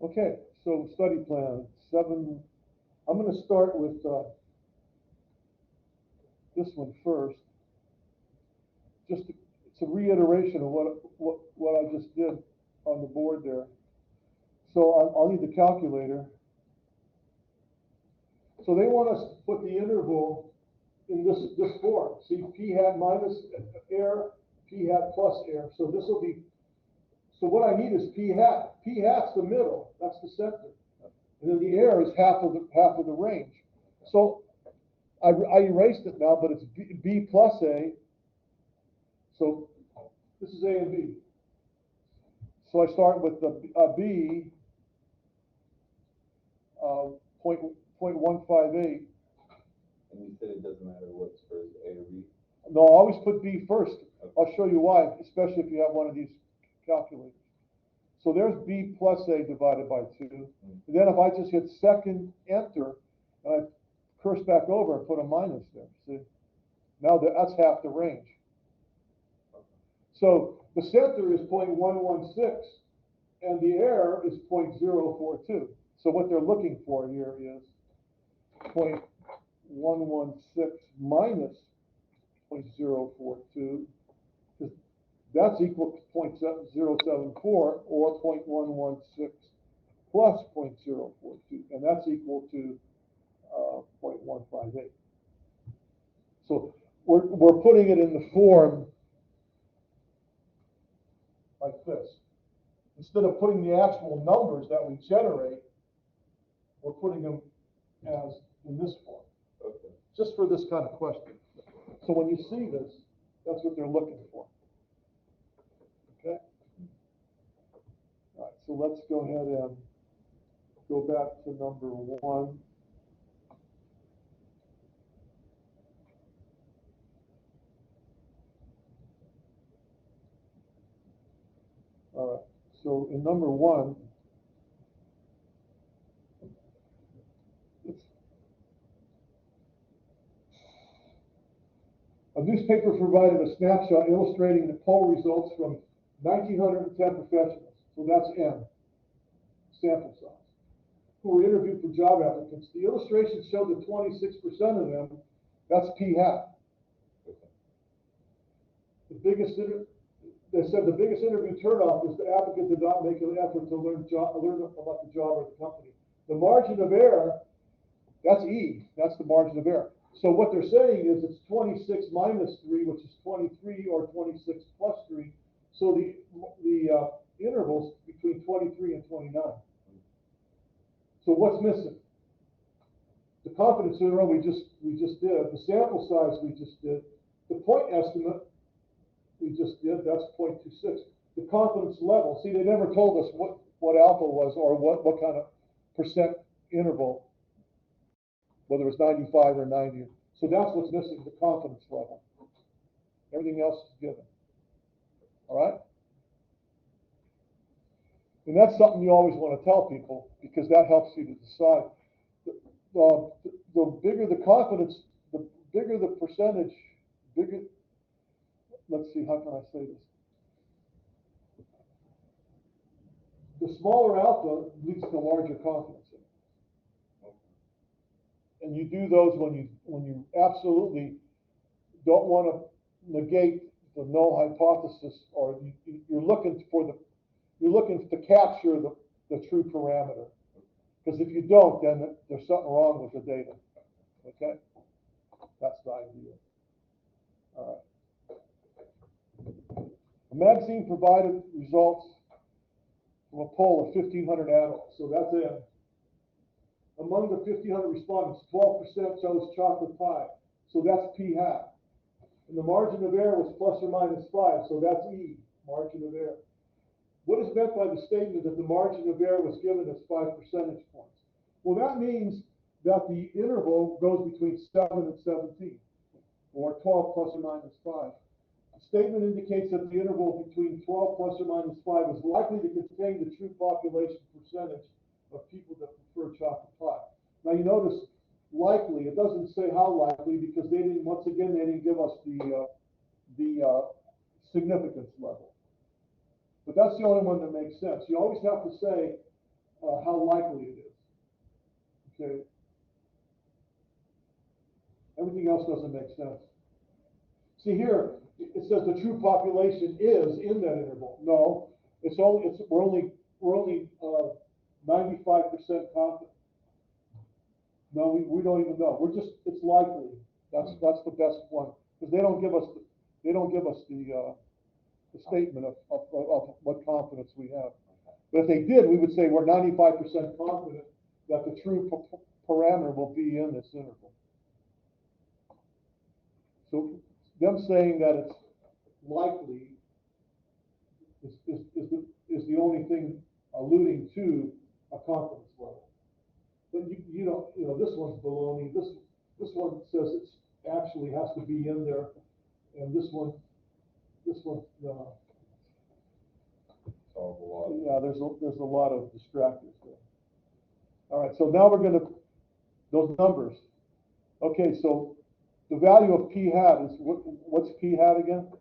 Okay, so study plan 7. I'm going to start with this one first. It's a reiteration of what I just did on the board there. So I'll need the calculator. So they want us to put the interval in this form. See, p hat minus air, p hat plus air. So this will be. So what I need is p hat. P hat's the middle. That's the center. And then the air is half of the range. So I erased it now, but it's b plus a. So this is a and b. So I start with the b 0.158. And you said it doesn't matter what's first, A or B? No, I always put b first. Okay. I'll show you why, especially if you have one of these calculators. So there's b plus a divided by 2. And then if I just hit second enter, and I curse back over and put a minus there, see? Now that's half the range. So the center is 0.116, and the air is 0.042. So what they're looking for here is 0.116 minus 0.042. That's equal to 0.074 or 0.116 plus 0.042, and that's equal to 0.158. So we're putting it in the form like this. Instead of putting the actual numbers that we generate, we're putting them as in this form. Okay. Just for this kind of question. So when you see this, that's what they're looking for. Okay? All right, so let's go ahead and go back to number 1. All right, so in number 1, a newspaper provided a snapshot illustrating the poll results from 1,910 professionals, so that's N, sample size, who were interviewed for job applicants. The illustration showed that 26% of them, that's P hat. They said the biggest interview turnoff was the applicant did not make an effort to learn about the job or the company. The margin of error, that's E, that's the margin of error. So what they're saying is it's 26 minus 3, which is 23, or 26 plus 3. So the interval's between 23 and 29. So what's missing? The confidence interval we just did. The sample size we just did. The point estimate we just did. That's 0.26. The confidence level. See, they never told us what alpha was or what kind of percent interval, whether it was 95 or 90. So that's what's missing, the confidence level. Everything else is given. All right? And that's something you always want to tell people because that helps you to decide. The bigger the confidence, the bigger the percentage, let's see, how can I say this? The smaller alpha leads to larger confidence. And you do those when you absolutely don't want to negate the null hypothesis, or you're looking to capture the true parameter. Because if you don't, then there's something wrong with the data. Okay, that's the idea. All right. The magazine provided results from a poll of 1,500 adults, so that's it. Among the 1,500 respondents, 12% chose chocolate pie, so that's P hat. And the margin of error was plus or minus 5, so that's E, margin of error. What is meant by the statement that the margin of error was given as 5 percentage points? Well, that means that the interval goes between 7 and 17, or 12 plus or minus 5. The statement indicates that the interval between 12 plus or minus 5 is likely to contain the true population percentage of people that prefer chocolate pie. Now you notice likely, it doesn't say how likely because they didn't give us the significance level. But that's the only one that makes sense. You always have to say how likely it is. Okay. Everything else doesn't make sense. See here, it says the true population is in that interval. No, we're only 95% confident. No, we don't even know. It's likely. That's the best one, because they don't give us the statement of what confidence we have. But if they did, we would say we're 95% confident that the true parameter will be in this interval. So them saying that it's likely is the only thing alluding to a confidence level. But you know, this one's baloney. This one says it actually has to be in there, and this one, yeah, there's a lot of distractors there. All right, so now we're going to those numbers. Okay, so the value of p hat is what's p hat again?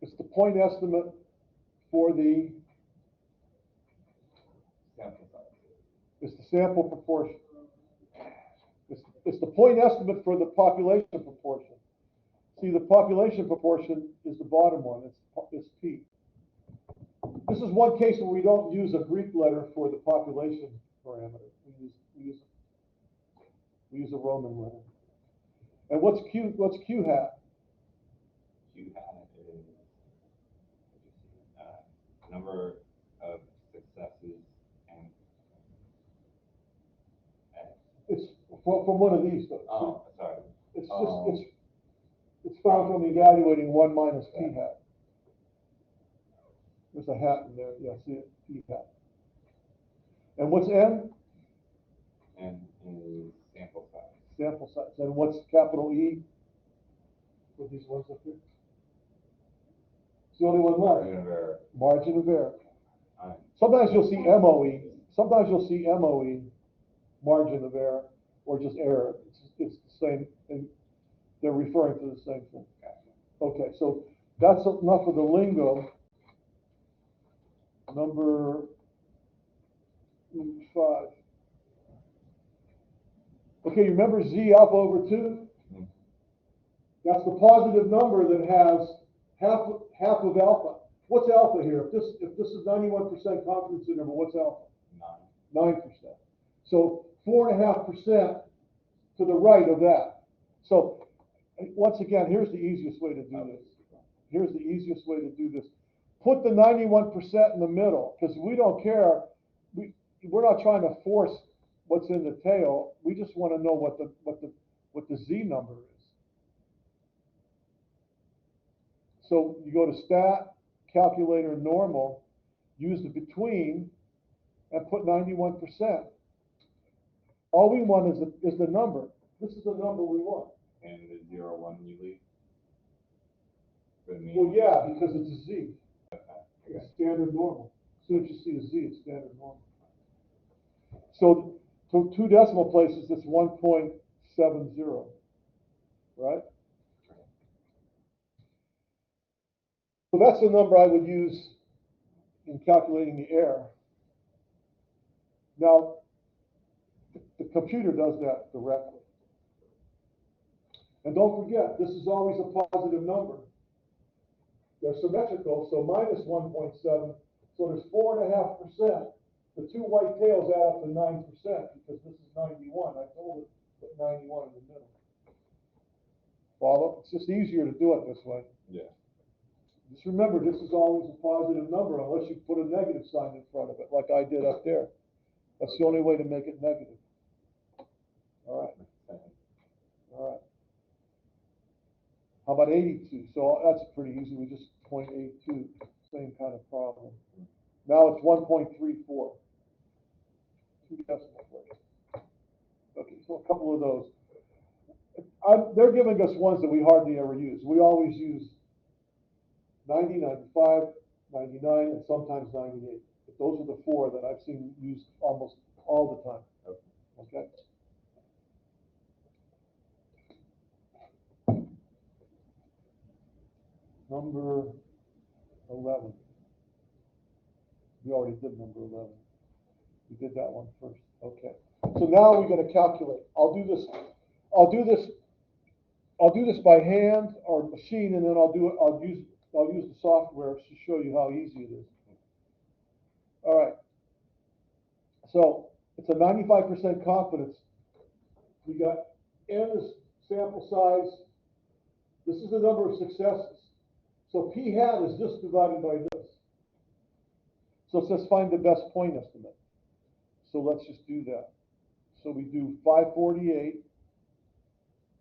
It's the point estimate for the sample size. It's the sample proportion. It's the point estimate for the population proportion. See, the population proportion is the bottom one. It's p. This is one case where we don't use a Greek letter for the population parameter. We use a Roman letter. And what's q hat? Q hat is number of successes and It's from one of these though. Oh, sorry. It's found from evaluating 1 minus p hat. There's a hat in there. Yeah, see it? P hat. And what's n? N is sample size. Sample size. And what's capital E? With these ones up here? It's the only one left. Margin of error. Margin of error. Sometimes you'll see MOE. Sometimes you'll see MOE, margin of error, or just error. It's the same thing. They're referring to the same thing. Okay, so that's enough of the lingo. Number 5. Okay, you remember Z alpha over 2? Mm-hmm. That's the positive number that has half of alpha. What's alpha here? If this is 91% confidence interval, what's alpha? 9%. So 4.5% to the right of that. So once again, here's the easiest way to do this. Here's the easiest way to do this. Put the 91% in the middle, because we don't care. We're not trying to force what's in the tail. We just want to know what the Z number is. So you go to stat, calculator, normal, use the between, and put 91%. All we want is the number. This is the number we want. And the 0, 1 you leave? Well, yeah, because it's a Z. Okay. It's standard normal. As soon as you see a Z, it's standard normal. So to 2 decimal places, it's 1.70, right? So that's the number I would use in calculating the error. Now, the computer does that directly. And don't forget, this is always a positive number. They're symmetrical, so minus 1.7, so there's 4.5%. The 2 white tails add up to 9%, because this is 91. I told it to put 91 in the middle. Follow? It's just easier to do it this way. Yeah. Just remember, this is always a positive number unless you put a negative sign in front of it, like I did up there. That's the only way to make it negative. All right. All right. How about 82? So that's pretty easy. We just 0.82, same kind of problem. Now it's 1.34. 2 decimal places. Okay, so a couple of those. They're giving us ones that we hardly ever use. We always use 90, 95, 99, and sometimes 98. But those are the 4 that I've seen used almost all the time. Okay? number 11. We already did number 11. We did that one first. Okay. So now we're going to calculate. I'll do this by hand or machine, and then I'll use the software to show you how easy it is. All right. So it's a 95% confidence. We got n is sample size. This is the number of successes. So p hat is just divided by this. So it says find the best point estimate. So let's just do that. So we do 548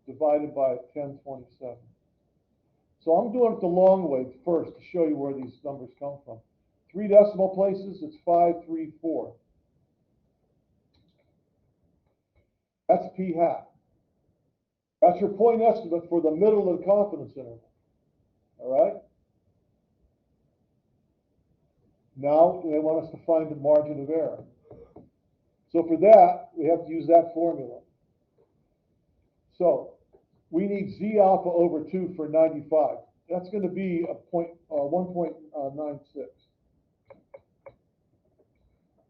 divided by 1027. So I'm doing it the long way first to show you where these numbers come from. 3 decimal places, it's 534. That's p hat. That's your point estimate for the middle of the confidence interval. All right? Now they want us to find the margin of error. So for that, we have to use that formula. So we need Z alpha over 2 for 95. That's going to be a 1.96.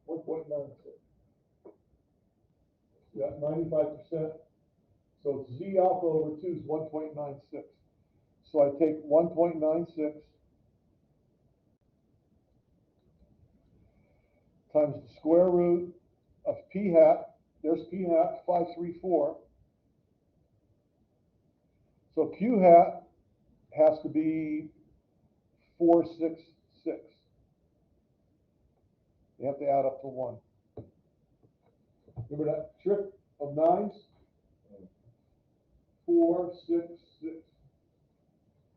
1.96. Yeah, 95%. So Z alpha over 2 is 1.96. So I take 1.96 times the square root of p hat. There's p hat, 534. So q hat has to be 466. You have to add up to 1. Remember that trick of 9s? 4, 6, 6.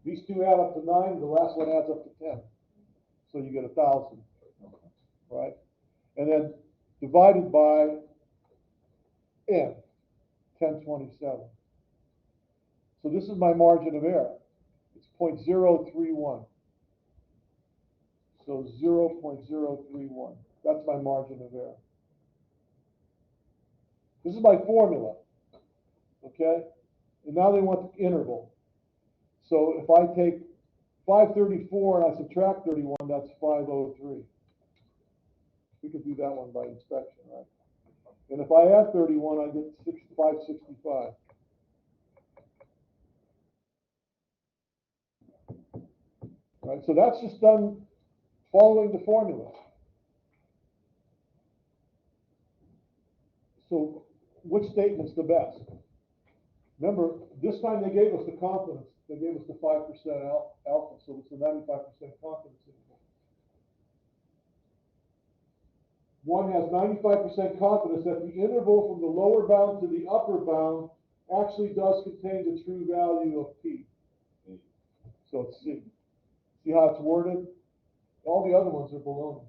These two add up to 9, the last one adds up to 10. So you get 1,000, right? And then divided by n, 1027. So this is my margin of error. It's 0.031. So 0.031. That's my margin of error. This is my formula. Okay? And now they want the interval. So if I take 534 and I subtract 31, that's 503. We could do that one by inspection, right? And if I add 31, I get 565. Right, so that's just done following the formula. So which statement's the best? Remember, this time they gave us the confidence. They gave us the 5% alpha, so it's a 95% confidence interval. One has 95% confidence that the interval from the lower bound to the upper bound actually does contain the true value of p. So it's C. See how it's worded? All the other ones are baloney.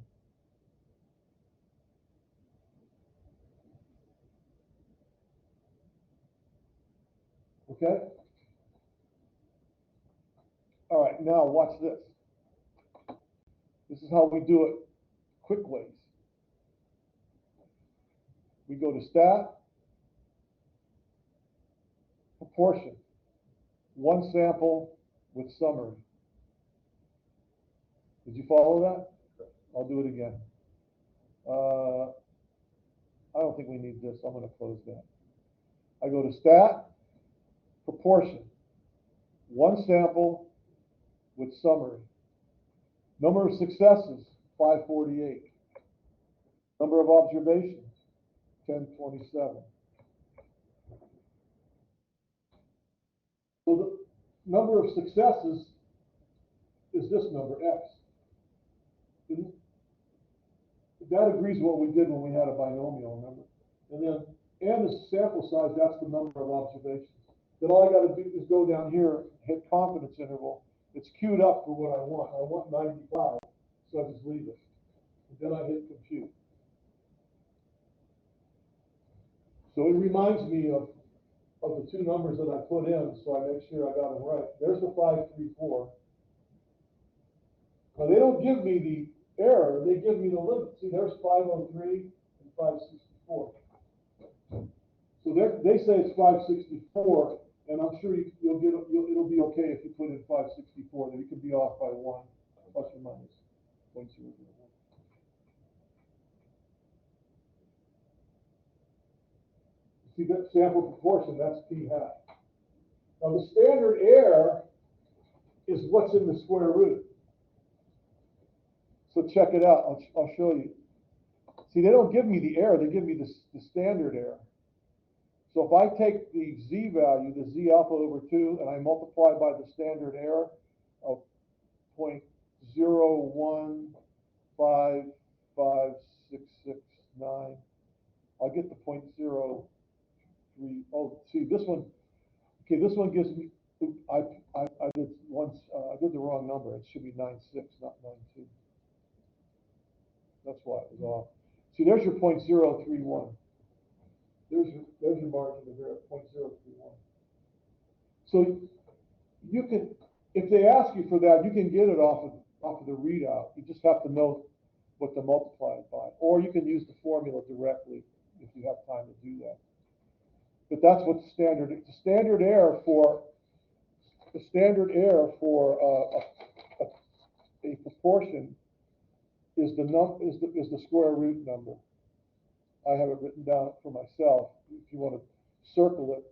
Okay? All right, now watch this. This is how we do it quick ways. We go to stat, proportion, one sample with summary. Did you follow that? I'll do it again. I don't think we need this. I'm going to close that. I go to stat, proportion, one sample with summary. Number of successes, 548. Number of observations, 1027. So the number of successes is this number, X. That agrees with what we did when we had a binomial, remember? And then n is sample size, that's the number of observations. Then all I got to do is go down here, hit confidence interval. It's queued up for what I want. I want 95, so I just leave it. And then I hit compute. So it reminds me of the two numbers that I put in, so I make sure I got them right. There's the 534. Now they don't give me the error, they give me the limit. See, there's 503 and 564. So they say it's 564, And I'm sure it'll be okay if you put in 564, that you could be off by 1, plus or minus 0.001. See that sample proportion, that's p hat. Now the standard error is what's in the square root. So check it out, I'll show you. See, they don't give me the error, they give me the standard error. So if I take the z value, the z alpha over 2, and I multiply by the standard error of 0.0155669, I'll get the 0.03. Oh, see, this one, okay, this one gives me, I did once, I did the wrong number. It should be 96, not 92. That's why it was off. See, there's your 0.031. There's your margin of error, 0.031. So you can, if they ask you for that, you can get it off of the readout. You just have to know what to multiply it by, or you can use the formula directly if you have time to do that. But that's what the standard error for a proportion is the square root number. I have it written down for myself. If you want to circle it,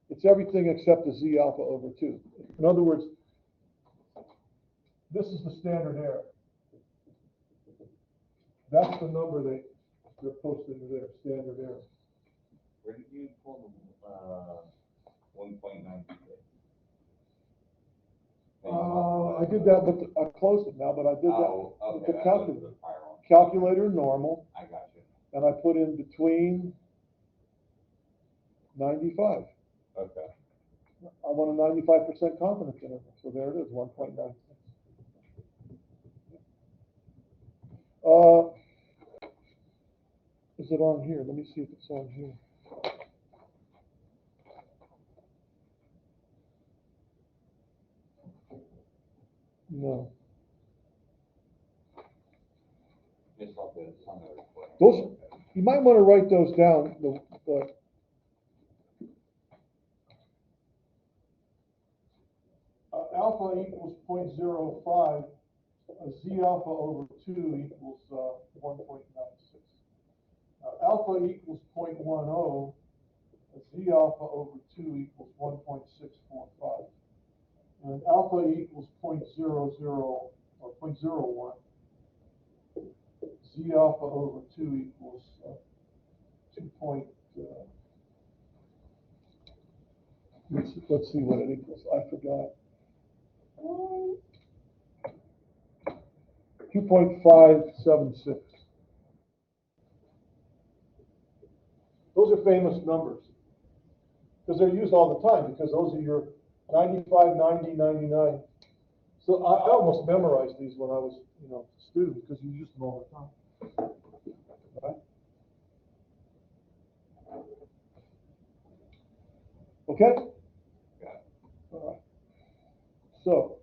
it's everything except the z alpha over 2. In other words, this is the standard error. That's the number they're posting there, standard error. Where did you pull the 1.96? I did that, but I closed it now. But I did that with the calculator normal. I got you. And I put in between 95. Okay. I want a 95% confidence interval, so there it is, 1.96. Is it on here? Let me see if it's on here. No. Those, you might want to write those down. Alpha equals 0.05. Z alpha over 2 equals 1.96. Alpha equals 0.10. Z alpha over 2 equals 1.645. And alpha equals 0.00 or 0.01. Z alpha over 2 equals 2 point. Let's see what it equals. I forgot. 2.576. Those are famous numbers because they're used all the time, because those are your 95, 90, 99. So I almost memorized these when I was, a student, because you use them all the time. Right? Okay? Yeah. All right. So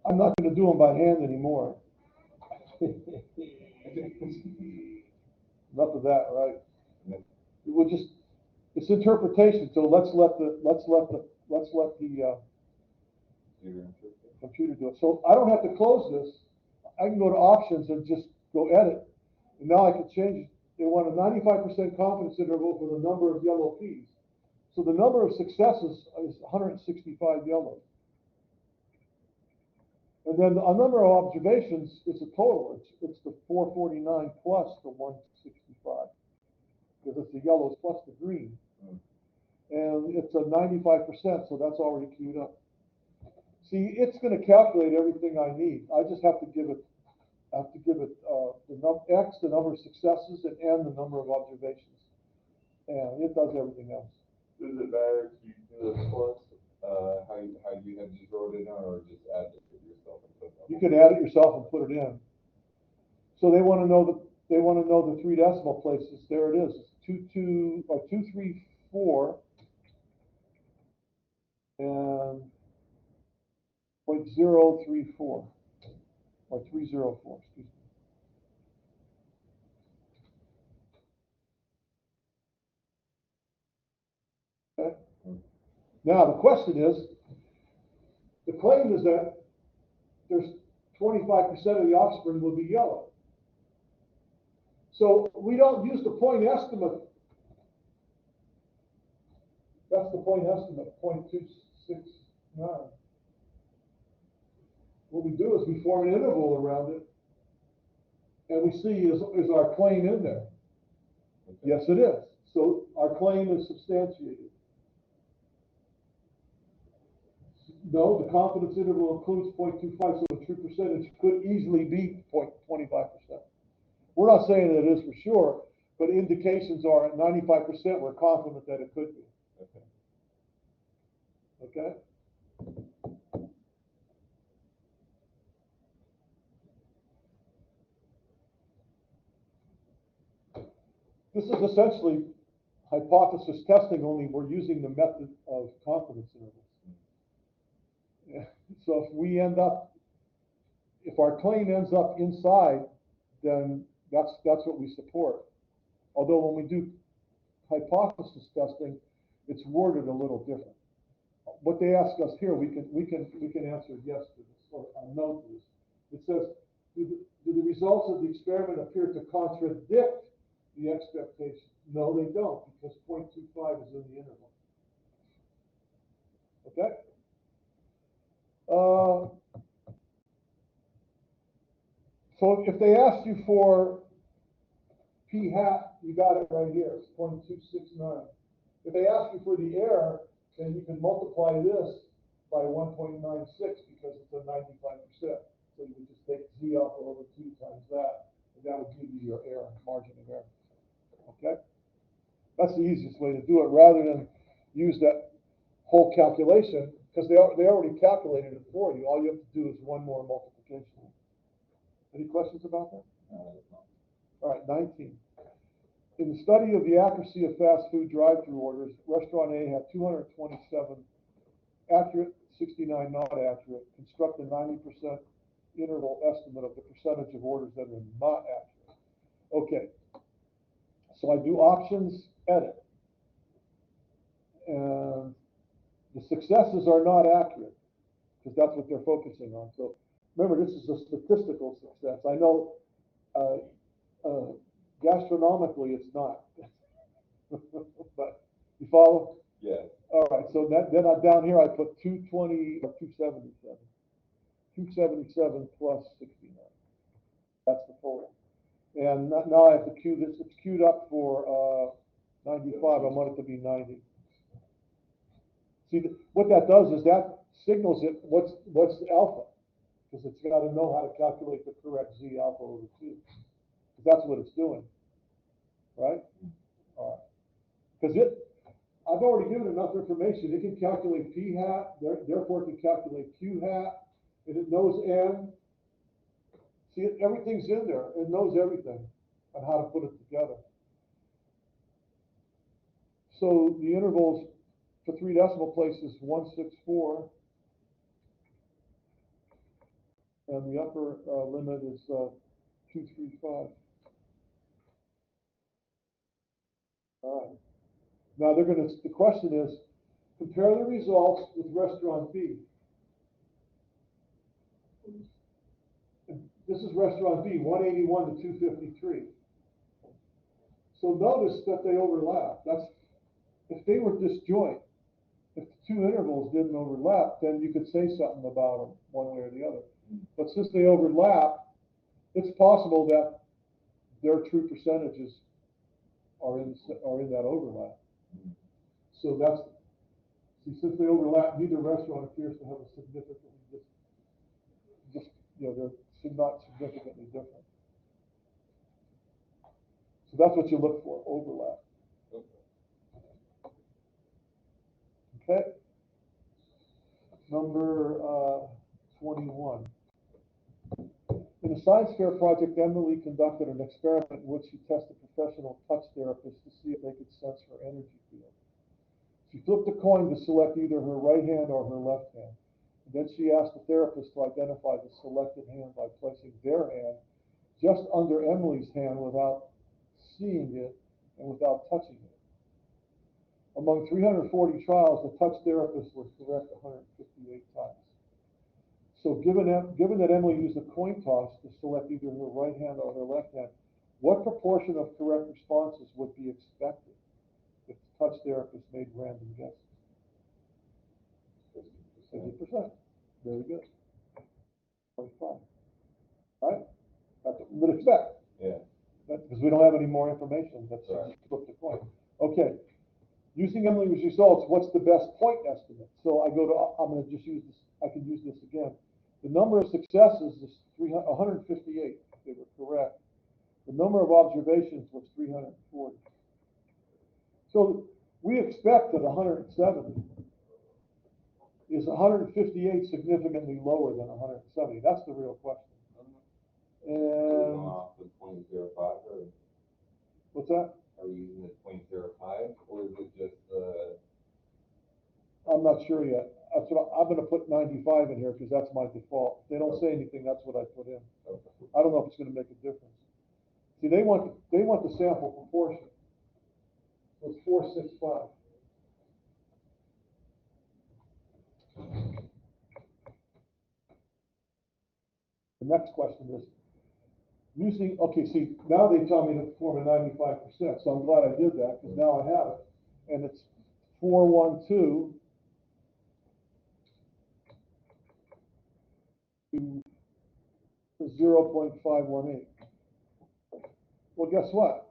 I'm not going to do them by hand anymore. Enough of that, right? We'll just, it's interpretation. So let's let the computer do it. So I don't have to close this. I can go to options and just go edit. And now I can change it. They want a 95% confidence interval for the number of yellow peas. So the number of successes is 165 yellow. And then a number of observations is a total. It's the 449 plus the 165. Because it's the yellows plus the green. And it's a 95%, so that's already queued up. See, it's going to calculate everything I need. I just have to give it X, the number of successes, and N, the number of observations. And it does everything else. Does it matter if you do this plus, how you have these wrote in, or just add it yourself and put it on? You can add it yourself and put it in. So they want to know the 3 decimal places. There it is. It's 234 and 0.034 or 304. Excuse me. Now, the question is, the claim is that there's 25% of the offspring will be yellow. So we don't use the point estimate. That's the point estimate, 0.269. What we do is we form an interval around it, and we see is our claim in there? Okay. Yes, it is. So our claim is substantiated. No, the confidence interval includes 0.25, so the true percentage could easily be 0.25%. We're not saying that it is for sure, but indications are at 95% we're confident that it could be. Okay? This is essentially hypothesis testing, only we're using the method of confidence intervals. Yeah. So if our claim ends up inside, then that's what we support. Although when we do hypothesis testing, it's worded a little different. What they ask us here, we can answer yes to this or no to this. It says, do the results of the experiment appear to contradict the expectation? No, they don't, because 0.25 is in the interval. Okay? So if they asked you for p hat, you got it right here. It's 0.269. If they ask you for the error, then you can multiply this by 1.96 because it's a 95%. So you would just take z alpha over 2 times that, and that would give you your error, margin of error. Okay? That's the easiest way to do it, rather than use that whole calculation, because they already calculated it for you. All you have to do is one more multiplication. Any questions about that? All right, 19. In the study of the accuracy of fast food drive-through orders, Restaurant A had 227 accurate, 69 not accurate. Construct a 90% interval estimate of the percentage of orders that are not accurate. Okay, so I do options, edit. And the successes are not accurate, because that's what they're focusing on. So remember, this is a statistical success. I know gastronomically it's not. But you follow? Yeah. All right, so then down here I put 220 or 277. 277 plus 69. That's the total. And now I have to queue this. It's queued up for 95. I want it to be 90. See, what that does is that signals it what's alpha, because it's got to know how to calculate the correct z alpha over 2. Because that's what it's doing, right? All right. Because I've already given enough information. It can calculate p hat, therefore it can calculate q hat, and it knows n. See, everything's in there. It knows everything on how to put it together. So the intervals for 3 decimal places 164, and the upper limit is 235. All right. Now the question is, compare the results with Restaurant B. This is Restaurant B, 181 to 253. So notice that they overlap. If they were disjoint, if the two intervals didn't overlap, then you could say something about them one way or the other. But since they overlap, it's possible that their true percentages are in that overlap. So since they overlap, neither restaurant appears to have a significantly they're not significantly different. So that's what you look for, overlap. Okay. Number 21. In a science fair project, Emily conducted an experiment in which she tested professional touch therapists to see if they could sense her energy field. She flipped a coin to select either her right hand or her left hand. And then she asked the therapist to identify the selected hand by placing their hand just under Emily's hand without seeing it and without touching it. Among 340 trials, the touch therapists were correct 158 times. So given that Emily used a coin toss to select either her right hand or her left hand, what proportion of correct responses would be expected if the touch therapist made random guesses? 50%. Very good. 25. Right? That's what we would expect. Yeah. Because we don't have any more information. Let's Right. flip the coin. Okay. Using Emily's results, what's the best point estimate? So I'm going to just use this. I can use this again. The number of successes is 158. They were correct. The number of observations was 340. So we expect that 170 is 158 significantly lower than 170. That's the real question. And Off the 0.05 or what's that? are we using the 0.05 or is it just I'm not sure yet. I'm going to put 95 in here because that's my default. If they don't say anything, that's what I put in. okay. I don't know if it's going to make a difference. See, they want the sample proportion. So it's 465. The next question is see, now they tell me to perform a 95%, so I'm glad I did that because now I have it. And it's 412 to 0.518. Well, guess what?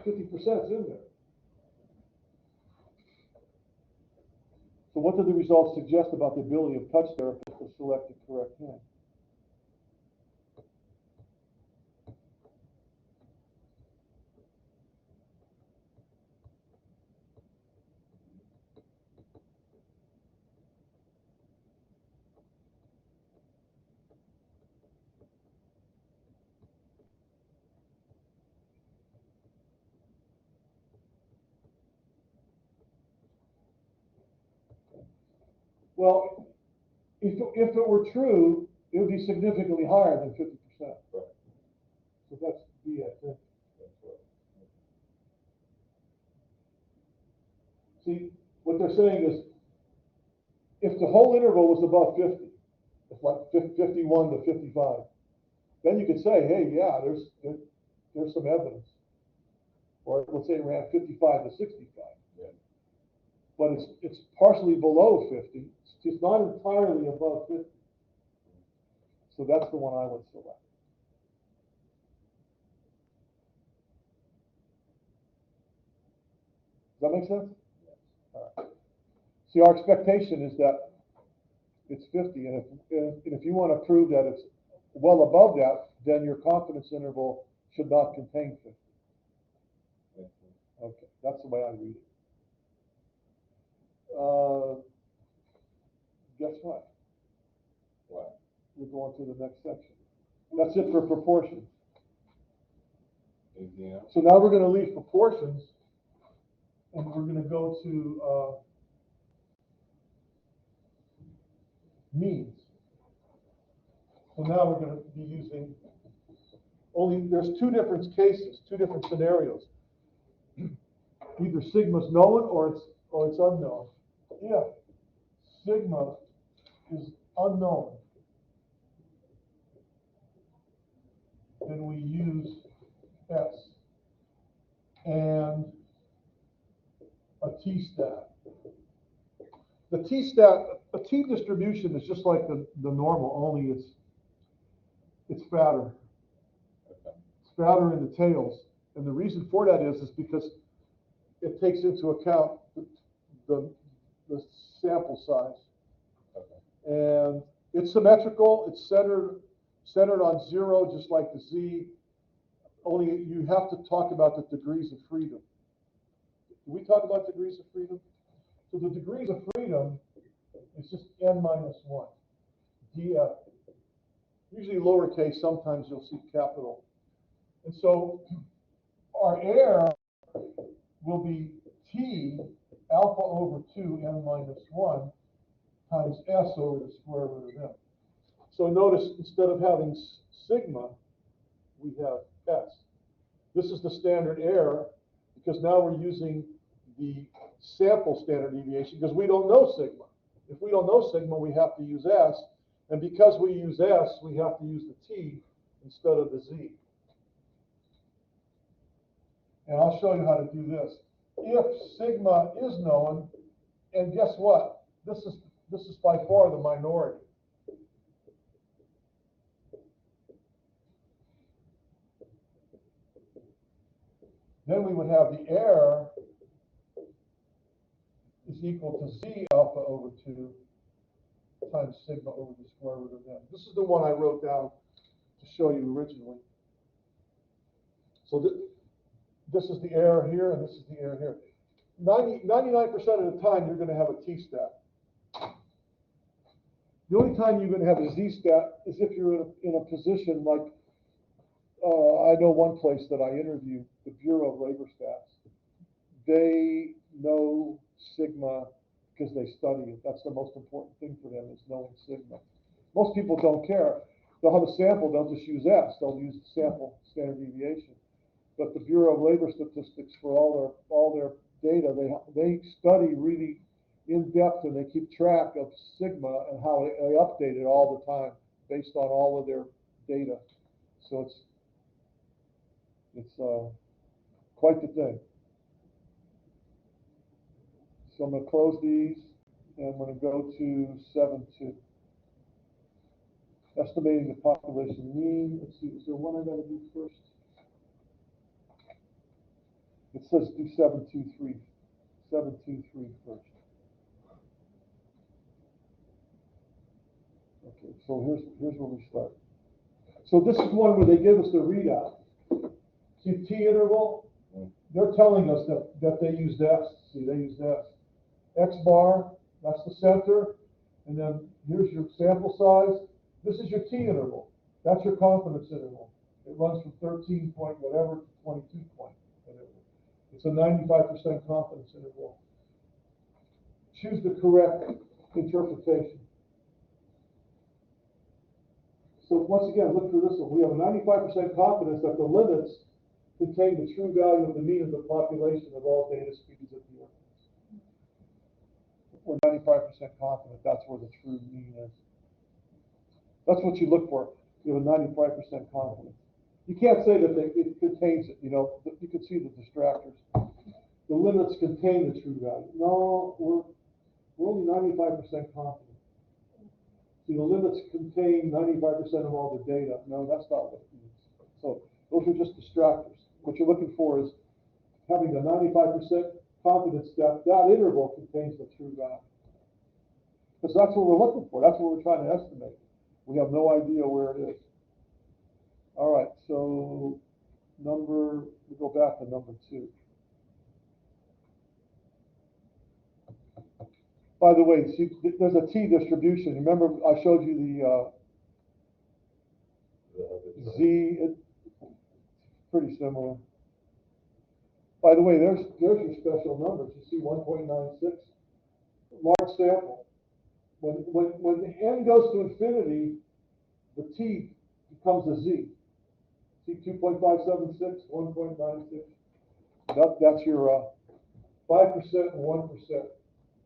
%'s in there. So what do the results suggest about the ability of touch therapists to select the correct hand? Well, if it were true, it would be significantly higher than 50%. Right. So that's B, I think. That's right. See, what they're saying is, if the whole interval was above 50, it's like 51 to 55, then you could say, hey, yeah, there's some evidence. Or let's say around 55 to 65. Yeah. But it's partially below 50. It's not entirely above 50. So that's the one I would select. Does that make sense? Yes. All right. See, our expectation is that it's 50, and if you want to prove that it's well above that, then your confidence interval should not contain 50. Okay, that's the way I read it. Guess what? What? We're going to the next section. That's it for proportions. Anything else? So now we're going to leave proportions, and we're going to go to means. So now we're going to be using there's two different cases, two different scenarios. Either sigma's known or it's unknown. If sigma is unknown, then we use S and a t-stat. The t-stat, a t-distribution is just like the normal, only it's fatter. Okay. It's fatter in the tails. And the reason for that is because it takes into account the sample size. Okay. And it's symmetrical. It's centered on 0, just like the Z. Only you have to talk about the degrees of freedom. Do we talk about degrees of freedom? So the degrees of freedom is just n minus 1, df. Usually lowercase, sometimes you'll see capital. And so our error will be t alpha over 2 n minus 1 times s over the square root of m. So notice, instead of having sigma, we have s. This is the standard error, because now we're using the sample standard deviation, because we don't know sigma. If we don't know sigma, we have to use S, and because we use S, we have to use the T instead of the Z. And I'll show you how to do this. If sigma is known, and guess what? This is by far the minority. Then we would have the error is equal to Z alpha over 2 times sigma over the square root of n. This is the one I wrote down to show you originally. So this is the error here, and this is the error here. 99% of the time, you're going to have a t-stat. The only time you're going to have a z-stat is if you're in a position like, I know one place that I interviewed, the Bureau of Labor Stats. They know sigma because they study it. That's the most important thing for them, is knowing sigma. Most people don't care. They'll have a sample, they'll just use S. They'll use the sample standard deviation. But the Bureau of Labor Statistics, for all their data, they study really in depth, and they keep track of sigma and how they update it all the time based on all of their data. So it's quite the thing. So I'm going to close these, and I'm going to go to 7.2. Estimating the population mean. Let's see, is there one I got to do first? It says do 7.2.3. 7.2.3 first. Okay, so here's where we start. So this is one where they give us the readout. See, T interval, they're telling us that they used S. See, they used S. X bar, that's the center. And then here's your sample size. This is your T interval. That's your confidence interval. It runs from 13 point whatever to 22 point whatever. It's a 95% confidence interval. Choose the correct interpretation. So once again, look through this one. We have a 95% confidence that the limits contain the true value of the mean of the population of all data speeds at the Earth. We're 95% confident that's where the true mean is. That's what you look for. You have a 95% confidence. You can't say that it contains it. You know, you can see the distractors. The limits contain the true value. No, we're only 95% confident. See, the limits contain 95% of all the data. No, that's not what it means. So those are just distractors. What you're looking for is having a 95% confidence that interval contains the true value. Because that's what we're looking for. That's what we're trying to estimate. We have no idea where it is. All right, so we go back to number 2. By the way, see, there's a T distribution. Remember, I showed you the Z. It's pretty similar. By the way, there's your special numbers. You see 1.96, large sample. When the n goes to infinity, the T becomes a Z. See 2.576, 1.96. That's your 5% and 1%.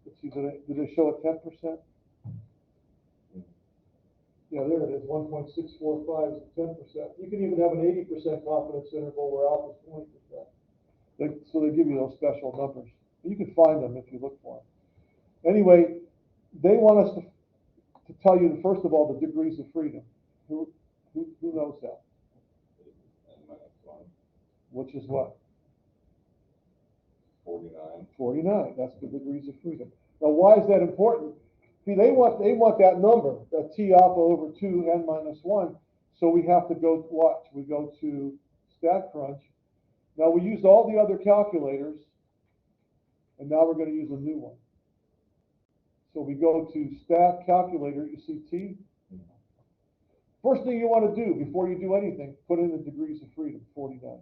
Let's see, did they show a 10%? Yeah, there it is, 1.645 is 10%. You can even have an 80% confidence interval where alpha is 20%. So they give you those special numbers. You can find them if you look for them. Anyway, they want us to tell you, first of all, the degrees of freedom. Who knows that? Which is what? 49. 49. That's the degrees of freedom. Now, why is that important? See, they want that number, that T alpha over 2 n minus 1. So we have to go watch. We go to StatCrunch. Now we used all the other calculators, and now we're going to use a new one. So we go to Stat Calculator. You see T. First thing you want to do before you do anything, put in the degrees of freedom, 49.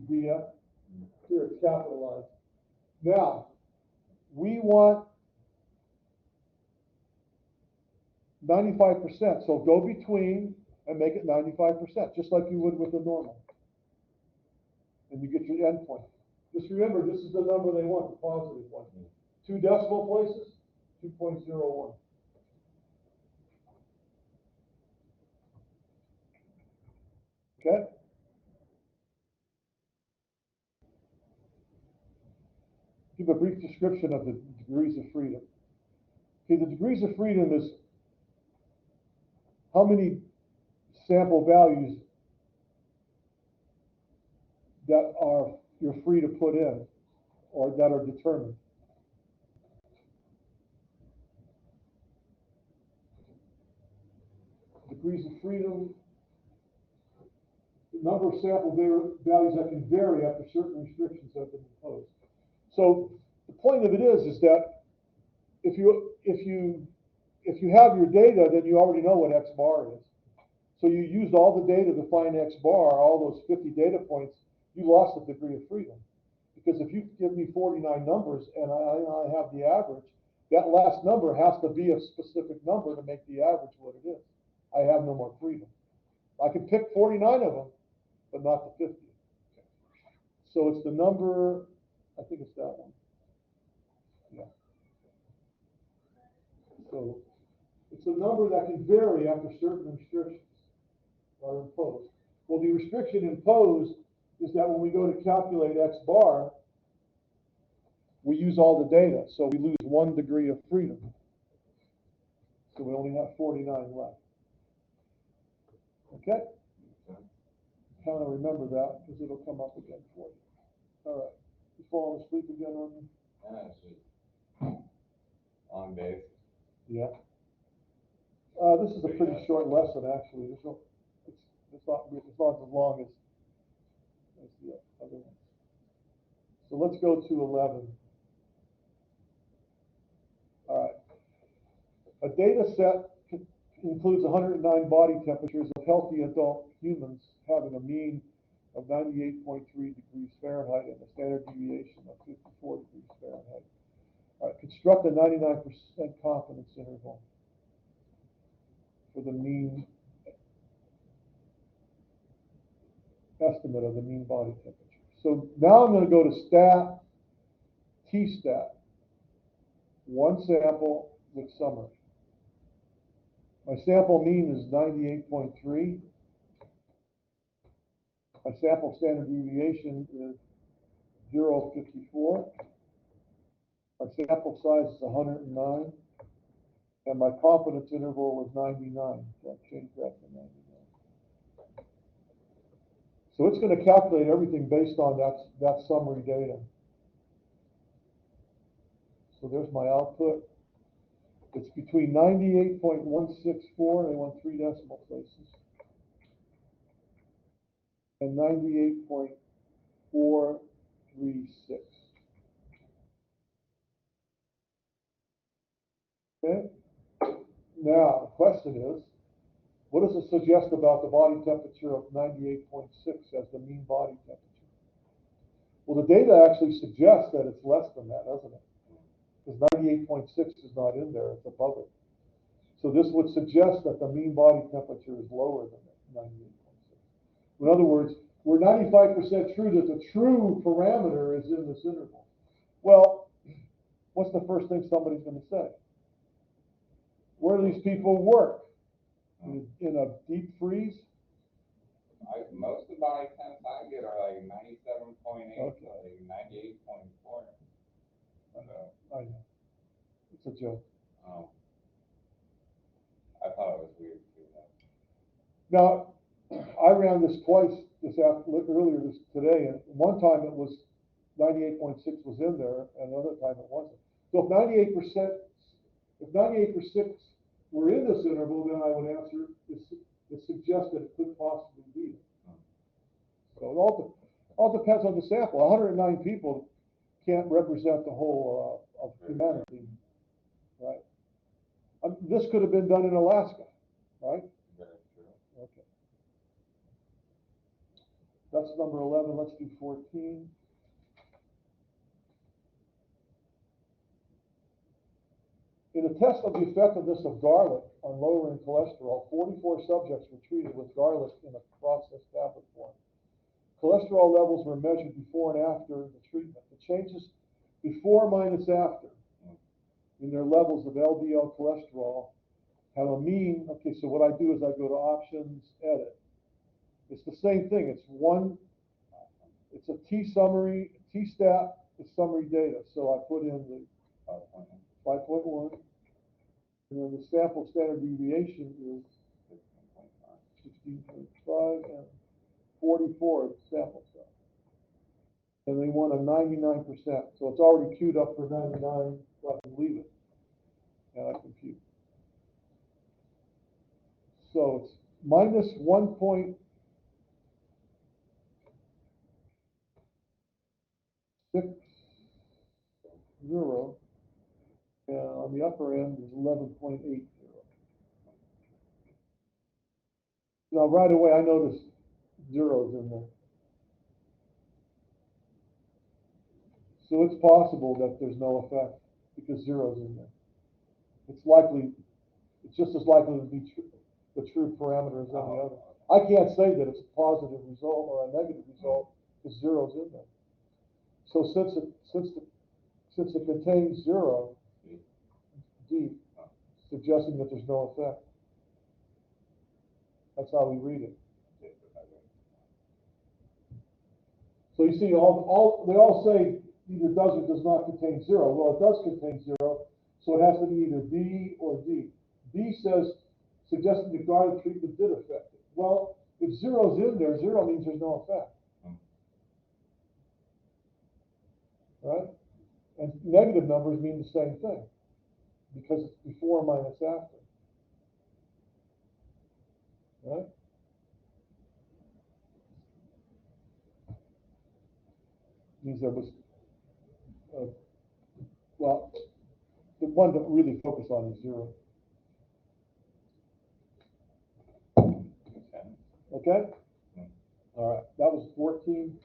Here it's capitalized. Now, we want 95%. So go between and make it 95%, just like you would with a normal. and you get your endpoint. Just remember, this is the number they want, the positive one. 2 decimal places, 2.01. Okay? Give a brief description of the degrees of freedom. Okay, the degrees of freedom is how many sample values that you're free to put in or that are determined. Degrees of freedom, the number of sample values that can vary after certain restrictions have been imposed. So the point of it is that if you have your data, then you already know what X bar is. So you used all the data to find X bar, all those 50 data points, you lost a degree of freedom. Because if you give me 49 numbers and I have the average, that last number has to be a specific number to make the average what it is. I have no more freedom. I can pick 49 of them, but not the 50. So it's the number, I think it's that one. Yeah. So it's a number that can vary after certain restrictions are imposed. Well, the restriction imposed is that when we go to calculate X bar, we use all the data, so we lose 1 degree of freedom. So we only have 49 left. Okay? Kind of remember that because it'll come up again for you. All right. You falling asleep again on me? Yeah, it's just long days. Yeah. This is a pretty short lesson, actually. It's not as long as the other ones. So let's go to 11. All right. A data set includes 109 body temperatures of healthy adult humans having a mean of 98.3 degrees Fahrenheit and a standard deviation of 54 degrees Fahrenheit. All right, construct a 99% confidence interval for the mean estimate of the mean body temperature. So now I'm going to go to stat, T-stat, one sample with summary. My sample mean is 98.3. My sample standard deviation is 0.54. My sample size is 109. And my confidence interval was 99. So I changed that to 99. So it's going to calculate everything based on that summary data. So there's my output. It's between 98.164, they want 3 decimal places, and 98.436. Okay? Now, the question is, what does it suggest about the body temperature of 98.6 as the mean body temperature? Well, the data actually suggests that it's less than that, doesn't it? Because 98.6 is not in there, it's above it. So this would suggest that the mean body temperature is lower than 98.6. In other words, we're 95% true that the true parameter is in this interval. Well, what's the first thing somebody's going to say? Where do these people work? In a deep freeze? Most of the body temps I get are like 97.8, Okay. like 98.4. I know. It's a joke. I thought it was weird too. Now, I ran this twice earlier today, and one time it was 98.6 was in there, and another time it wasn't. So if 98% were in this interval, then I would answer it suggests that it could possibly be. So it all depends on the sample. 109 people can't represent the whole of humanity, right? This could have been done in Alaska, right? Very true. Okay. That's number 11. Let's do 14. In a test of the effectiveness of garlic on lowering cholesterol, 44 subjects were treated with garlic in a processed tablet form. cholesterol levels were measured before and after the treatment. The changes before minus after in their levels of LDL cholesterol have a mean. Okay, so what I do is I go to options, edit. It's the same thing. It's a T-summary, T-stat, the summary data. So I put in the 5.1, and then the sample standard deviation is 16.5 and 44 sample size. And they want a 99%. So it's already queued up for 99, so I can leave it. And I compute. So it's minus 1.60, and on the upper end is 11.80. Now, right away, I notice zeros in there. So it's possible that there's no effect because zeros in there. It's just as likely to be the true parameter as any other. I can't say that it's a positive result or a negative result because zeros in there. So since it contains zero, D, suggesting that there's no effect. That's how we read it. So you see, they all say either does or does not contain zero. Well, it does contain zero, so it has to be either B or D. D says, suggesting the guarded treatment did affect it. Well, if zero's in there, zero means there's no effect. Right? And negative numbers mean the same thing, because it's before minus after. Right? Means there was, well, the one to really focus on is zero. Okay? All right, that was 14.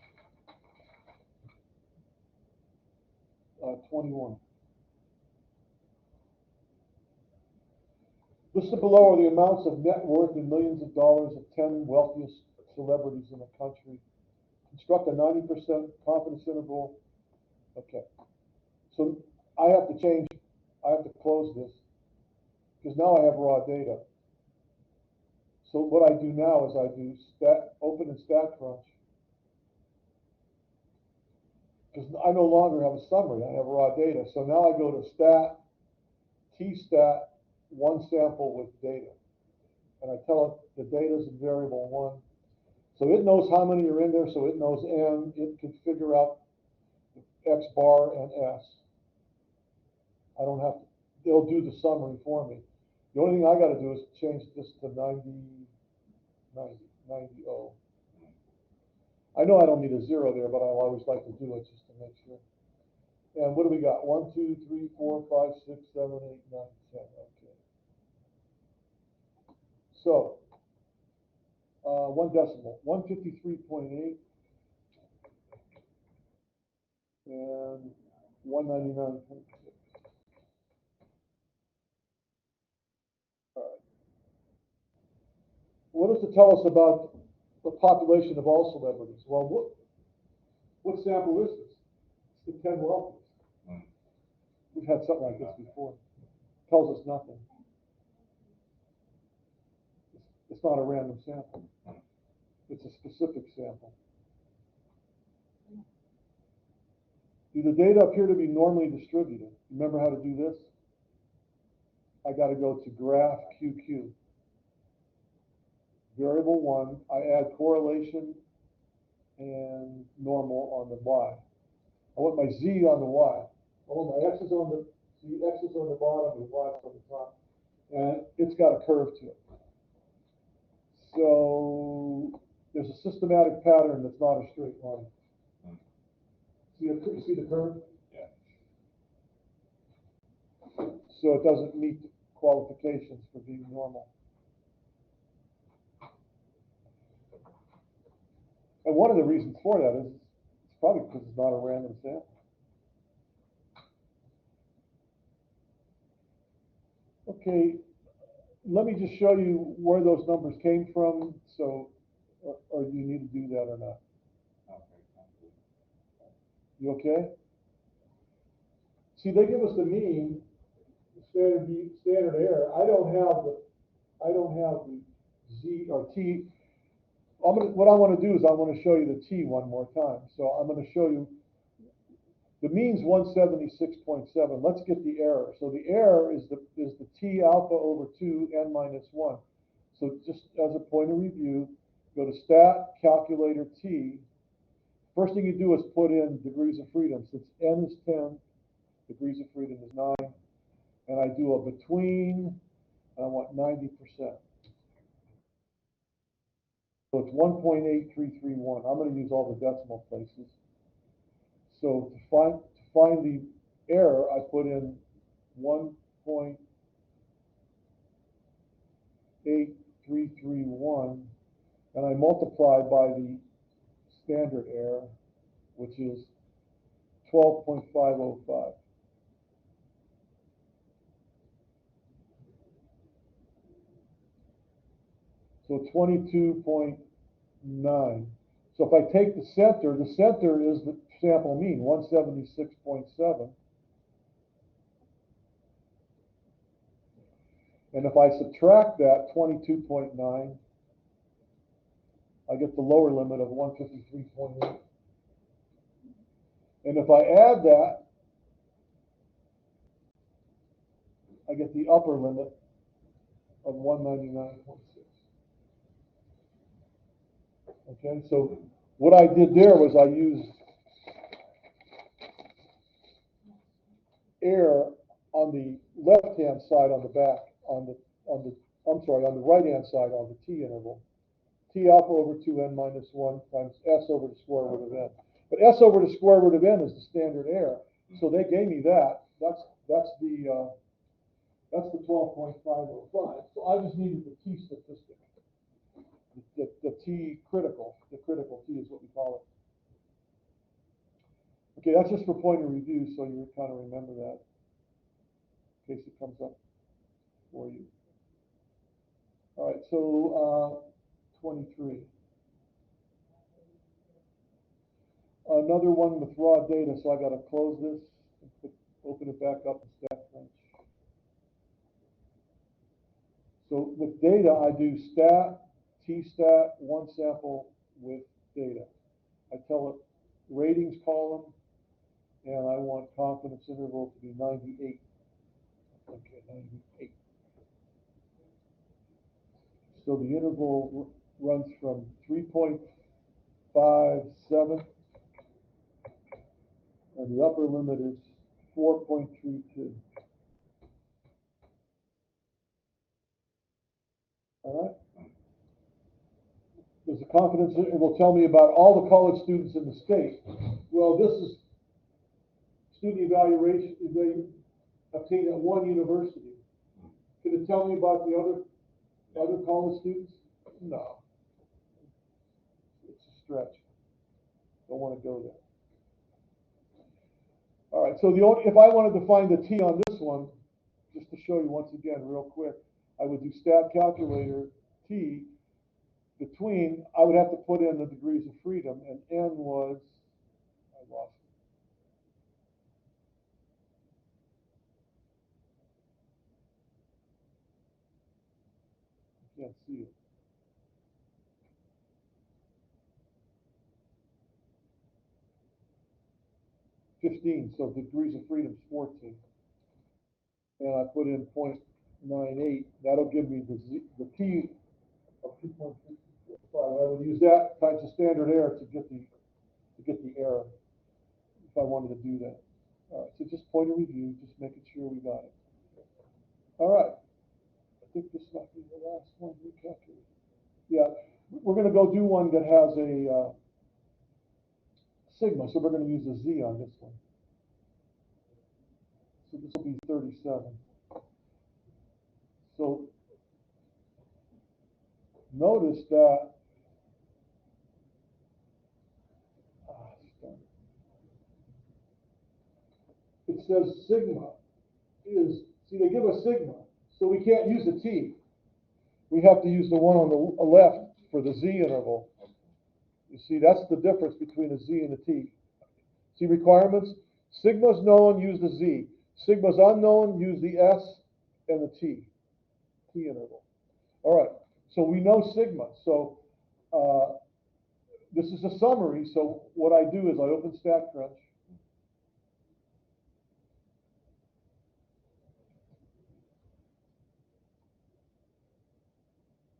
21. Listed below are the amounts of net worth in millions of dollars of 10 wealthiest celebrities in the country. Construct a 90% confidence interval. Okay. So I have to close this because now I have raw data. So what I do now is I do open in StatCrunch, because I no longer have a summary, I have raw data. So now I go to T-stat, one sample with data. And I tell it the data is in variable 1. So it knows how many are in there, so it knows N. It can figure out X bar and S. I don't have to, they'll do the summary for me. The only thing I got to do is change this to 90. I know I don't need a zero there, but I always like to do it just to make sure. And what do we got? 1, 2, 3, 4, 5, 6, 7, 8, 9, 10. Okay. So, one decimal, 153.8 and 199.6. All right. What does it tell us about the population of all celebrities? Well, what sample is this? It's the 10 wealthiest. We've had something like this before. It tells us nothing. It's not a random sample. It's a specific sample. Do the data appear to be normally distributed? Remember how to do this? I got to go to graph QQ. Variable 1, I add correlation and normal on the Y. I want my Z on the Y. I want my X's on the X's on the bottom and Y's on the top. And it's got a curve to it. So there's a systematic pattern that's not a straight line. See the curve? Yeah. So it doesn't meet the qualifications for being normal. And one of the reasons for that is it's probably because it's not a random sample. Okay, let me just show you where those numbers came from. So, or do you need to do that or not? You okay? See, they give us the mean, standard error. I don't have the Z or T. What I want to do is I want to show you the T one more time. So I'm going to show you the mean's 176.7. Let's get the error. So the error is the T alpha over 2 n minus 1. So just as a point of review, go to stat, calculator T. First thing you do is put in degrees of freedom. Since n is 10, degrees of freedom is 9. And I do a between, and I want 90%. So it's 1.8331. I'm going to use all the decimal places. So to find the error, I put in 1.8331, and I multiply by the standard error, which is 12.505. So 22.9. So if I take the center is the sample mean, 176.7. And if I subtract that, 22.9, I get the lower limit of 153.8. And if I add that, I get the upper limit of 199.6. Okay, so what I did there was I used error on the left-hand side on the back, on the right-hand side on the T interval. T alpha over 2n minus 1 times S over the square root of n. But S over the square root of n is the standard error. So they gave me that. That's the 12.505. So I just needed the T statistic. The T critical. The critical T is what we call it. Okay, that's just for point of review, so you kind of remember that in case it comes up for you. All right, so 23. Another one with raw data, so I got to close this, and open it back up in StatCrunch. So with data, I do stat, T-stat, one sample with data. I tell it ratings column, and I want confidence interval to be 98. Okay, 98. So the interval runs from 3.57, and the upper limit is 4.32. All right. There's a confidence, it will tell me about all the college students in the state. Well, this is student evaluation they obtained at one university. Can it tell me about the other college students? No. It's a stretch. Don't want to go there. All right, so if I wanted to find the T on this one, just to show you once again real quick, I would do stat calculator T between, I would have to put in the degrees of freedom, and N was, I lost it. Can't see it. So degrees of freedom is 14. And I put in 0.98. That'll give me the T of 2.645. I would use that times the standard error to get the error if I wanted to do that. All right, so just point of review, just making sure we got it. All right, I think this might be the last one we calculated. Yeah, we're going to go do one that has a sigma, so we're going to use a Z on this one. So this will be 37. So notice that it says sigma is, see, they give us sigma, so we can't use a T. We have to use the one on the left for the Z interval. You see, that's the difference between a Z and a T. See requirements? Sigma's known, use the Z. Sigma's unknown, use the S and the T interval. All right, so we know sigma. So this is a summary. So what I do is I open StatCrunch.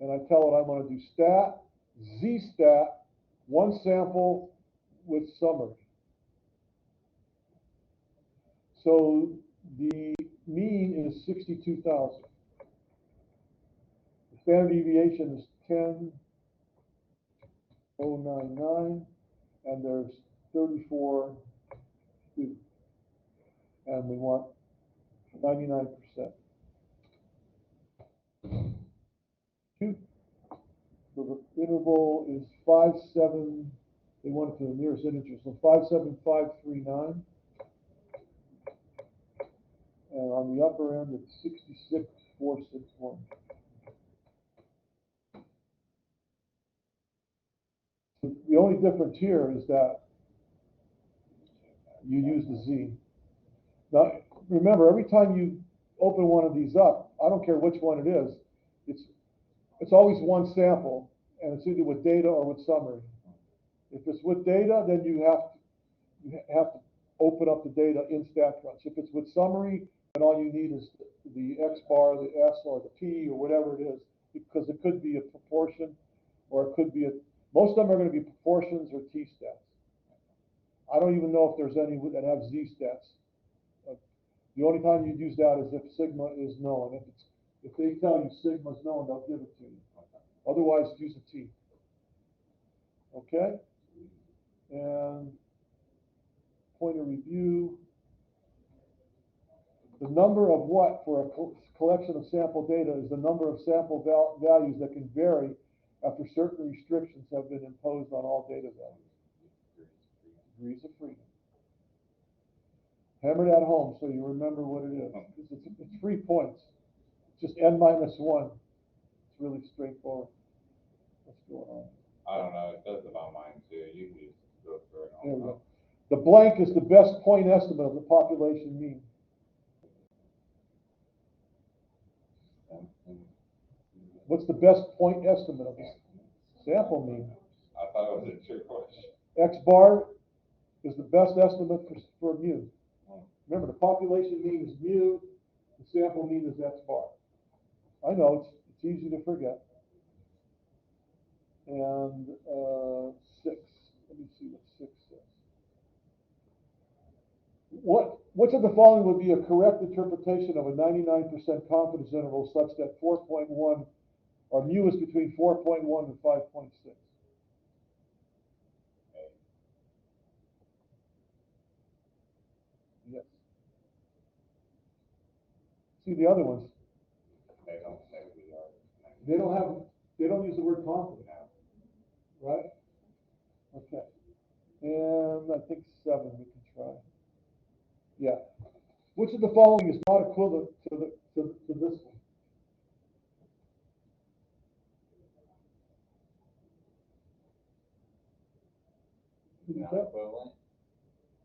And I tell it I'm going to do stat, Z-stat, one sample with summary. So the mean is 62,000. The standard deviation is 10,099, and there's 34 students. And we want 99%. So the interval is 5,7, they want it to the nearest integer, so 57539. And on the upper end, it's 66,461. The only difference here is that you use the Z. Now, remember, every time you open one of these up, I don't care which one it is, it's always one sample, and it's either with data or with summary. If it's with data, then you have to open up the data in StatCrunch. If it's with summary, then all you need is the X bar, the S, or the P, or whatever it is, because it could be a proportion, or it could be most of them are going to be proportions or T-stats. I don't even know if there's any that have Z-stats. The only time you'd use that is if sigma is known. If they tell you sigma is known, they'll give it to you. Otherwise, use a T. Okay? And point of review. The number of what for a collection of sample data is the number of sample values that can vary after certain restrictions have been imposed on all data values. Degrees of freedom. Hammer that home so you remember what it is. It's 3 points. It's just n minus 1. It's really straightforward. What's going on? I don't know. It does it on mine too. You can just go through it. There we go. The blank is the best point estimate of the population mean. What's the best point estimate of the sample mean? I thought it was a trick question. X bar is the best estimate for mu. Remember, the population mean is mu, the sample mean is X bar. I know, it's easy to forget. And 6, let me see what 6 says. Which of the following would be a correct interpretation of a 99% confidence interval such that 4.1, or mu is between 4.1 and 5.6? Yes. See the other ones. They don't use the word confident. Right? Okay. And I think 7 we can try. Yeah. Which of the following is not equivalent to this one? Not equivalent?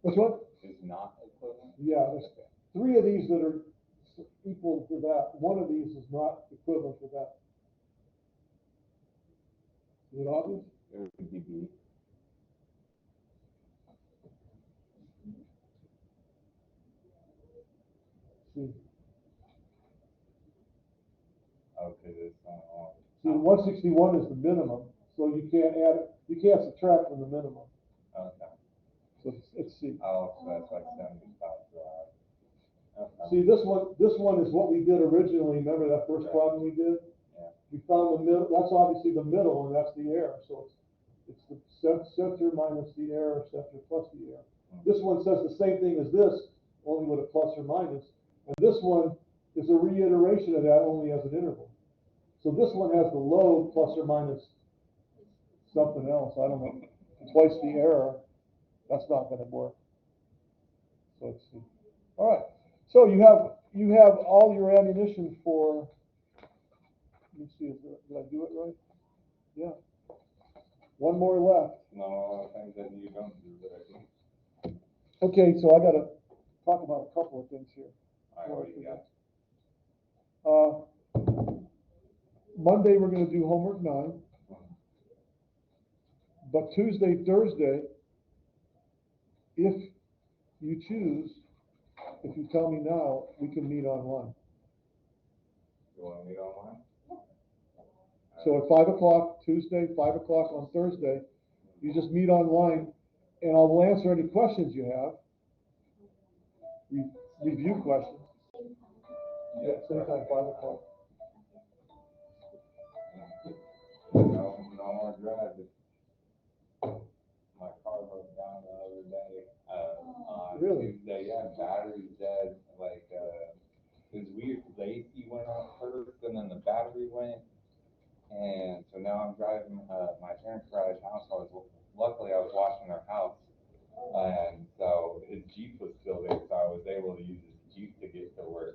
Which one? Is not equivalent? Yeah, there's 3 of these that are equal to that. One of these is not equivalent to that. Is it obvious? It would be B. See. Okay, this one. See, 161 is the minimum, so you can't add it. You can't subtract from the minimum. Okay. So it's C. Oh, so that's like 75. Okay. See, this one is what we did originally. Remember that first problem we did? Yeah. We found the middle. That's obviously the middle, and that's the error. So it's the center minus the error, center plus the error. This one says the same thing as this, only with a plus or minus. And this one is a reiteration of that, only as an interval. So this one has the load plus or minus something else. I don't know. Twice the error. That's not going to work. So let's see. All right. So you have all your ammunition for. Let me see. Did I do it right? Yeah. One more left. No, I think that you don't do that. Okay, so I gotta talk about a couple of things here. All right, what do you got? Monday, we're gonna do homework 9, but Tuesday, Thursday, if you choose, if you tell me now, we can meet online. You wanna meet online? So at 5 o'clock Tuesday, 5 o'clock on Thursday, you just meet online, and I will answer any questions you have. Review questions. Yeah, same time, 5 o'clock. No more driving. My car broke down the other day, on Really? Tuesday, yeah, battery's dead, like, it was weird, the AC went off first, and then the battery went, and so now I'm driving, my parents' garage house, luckily I was washing their house, and so his Jeep was still there, so I was able to use his Jeep to get to work.